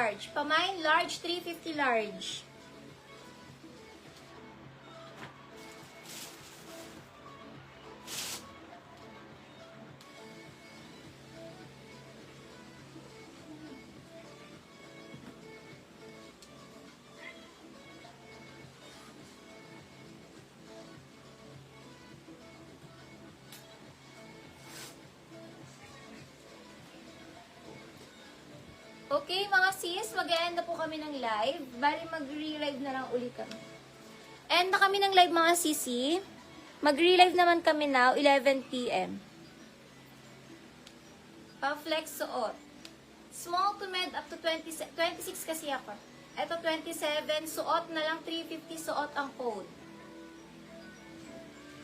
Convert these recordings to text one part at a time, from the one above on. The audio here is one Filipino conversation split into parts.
large. Pamain large, 350 large. Okay, mga sis, mag-end na po kami ng live. Bali, mag-re-live na lang uli kami. End na kami ng live, mga sisi. Mag-re-live naman kami now, 11 p.m. Pa-flex suot. Small to med up to 26 kasi ako. Ito 27, suot na lang 350 suot ang code.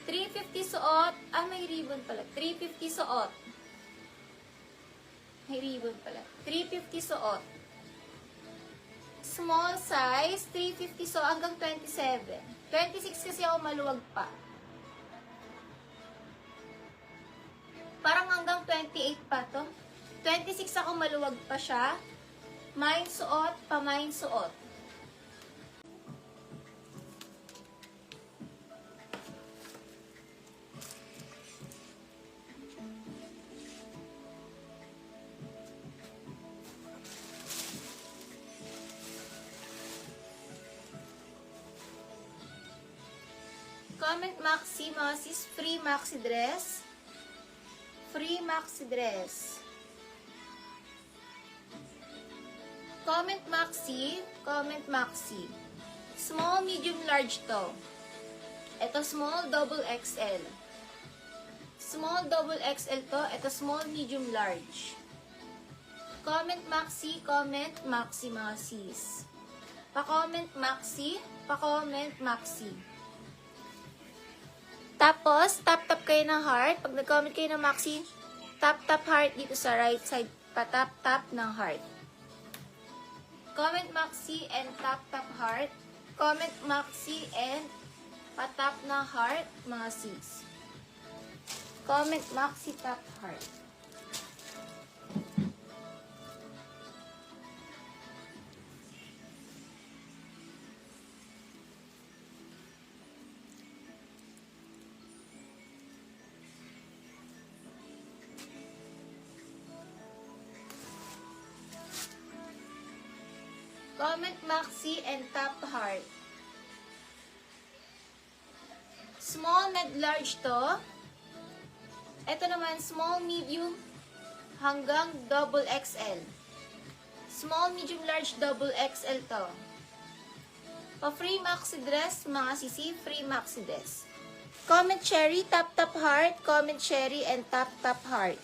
350 suot, may ribbon pala. 350 suot. May ribbon pala. 350 suot. Small size, 350 suot hanggang 27. 26 kasi ako maluwag pa. Parang hanggang 28 pa to. 26 ako maluwag pa siya. Mine suot, pamain suot. Comment maxi, mga sis, free maxi dress. Free maxi dress. Comment maxi, comment maxi. Small, medium, large to. Ito small, double XL. Small, double XL to. Ito small, medium, large. Comment maxi, mga sis. Pa-comment maxi, pa-comment maxi. Tapos, tap-tap kayo ng heart. Pag nag-comment kayo ng maxi, tap-tap heart dito sa right side. Pa-tap-tap ng heart. Comment maxi and tap-tap heart. Comment maxi and pa-tap ng heart, mga sis. Comment maxi, tap heart. Comment maxi and tap heart. Small, med, large to. Ito naman, small, medium, hanggang double XL. Small, medium, large, double XL to. Pa-free maxi dress, mga sisi, free maxi dress. Comment cherry, tap tap heart. Comment cherry and tap tap heart.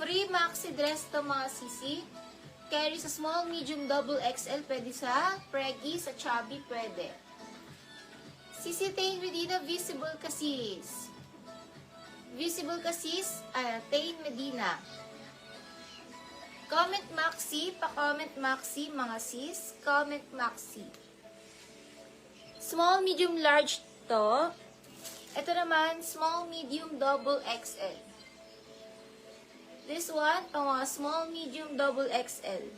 Free maxi dress to, mga sisi. Carry sa small, medium, double XL. Pwede sa preggy, sa chubby, pwede. Sisi Tain Medina, visible kasis. Visible kasis, Tain Medina. Comment maxi, pa-comment maxi, mga sis. Comment maxi. Small, medium, large to. Ito naman, small, medium, double XL. This one, pang mga small, medium, double XL.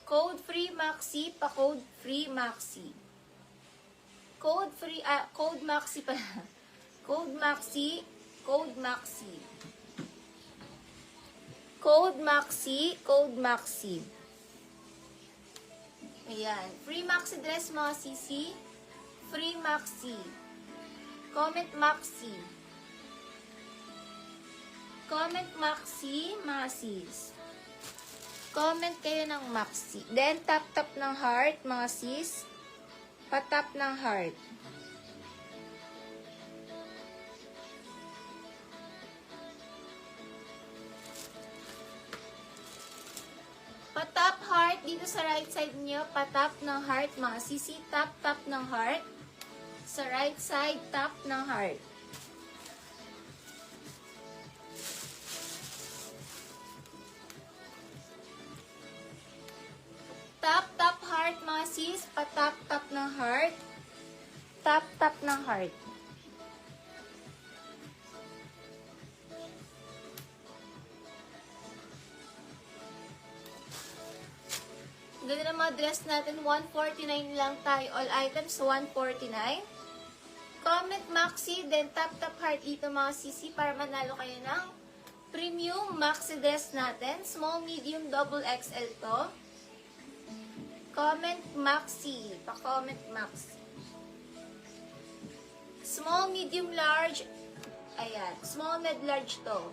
Code free maxi, pa-code free maxi. Code free, code maxi pala. Code maxi, code maxi. Code maxi, code maxi. Ayan. Free maxi dress, mga sisi. Free maxi. Comment maxi. Comment maxi, mga sis. Comment kayo ng maxi. Then, tap-tap ng heart, mga sis. Patap ng heart. Patap heart dito sa right side niyo. Patap ng heart, mga sisi. Tap-tap ng heart. Sa right side, tap ng heart. Tap-tap heart, mga sis. Patap-tap ng heart. Tap-tap ng heart. Ganda ng mga dress natin. 149 lang tayo. All items, 149. Comment maxi, then tap heart dito mga sisi para manalo kayo ng premium maxi dress natin. Small, medium, double XL to. Comment maxi. Pa-comment maxi. Small, medium, large. Ayan. Small, med, large to.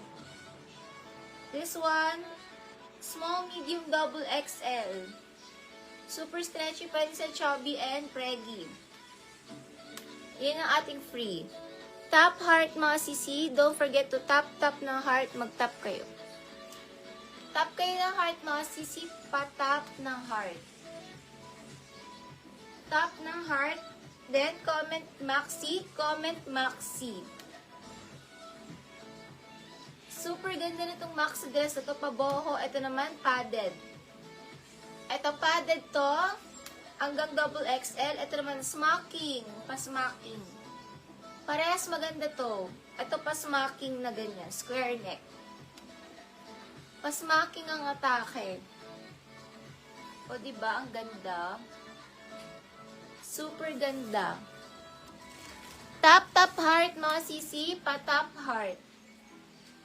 This one, small, medium, double XL. Super stretchy pa rin sa chubby and preggy. Yan ang ating free. Tap heart mga sisi. Don't forget to tap ng heart. Mag-tap kayo. Tap kayo ng heart mga sisi. Pa-tap ng heart. Tap ng heart. Then, comment maxi. Comment maxi. Super ganda nitong maxi dress. Ito paboho. Ito naman padded. Ito padded to. Hanggang double XL. Ito naman smocking. Pa-smocking. Parehas maganda to. Ito pa-smocking na ganyan. Square neck. Pa-smocking ang atake. O diba? Ang ganda. Super ganda. Tap heart mga sisi. Pa-tap heart.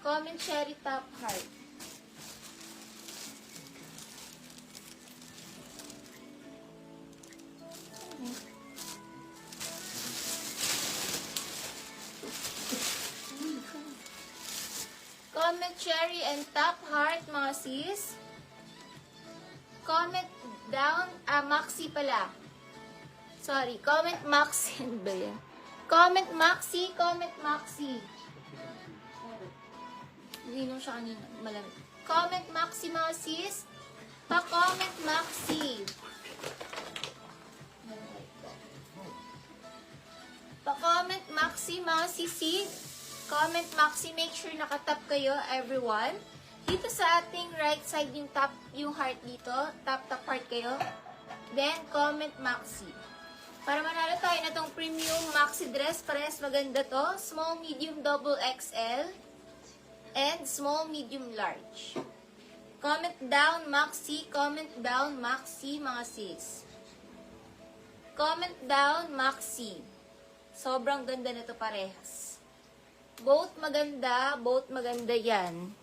Comment cherry tap heart. Comment cherry and tap heart mga sis. Comment down, maxi pala. Sorry, comment maxi. Ano ba yan? Comment maxi, comment maxi. Hindi nung siya kanina. Malamig. Comment maxi mga sis. Pa-comment maxi. Pa-comment maxi mga sisi. Comment maxi, make sure nakatap kayo, everyone. Dito sa ating right side yung tap, yung heart dito. Tap heart kayo. Then, comment maxi. Para manalo tayo na tong premium maxi dress. Parehas maganda to. Small, medium, double XL. And small, medium, large. Comment down maxi. Comment down maxi, mga sis. Comment down maxi. Sobrang ganda na to parehas. Both maganda yan.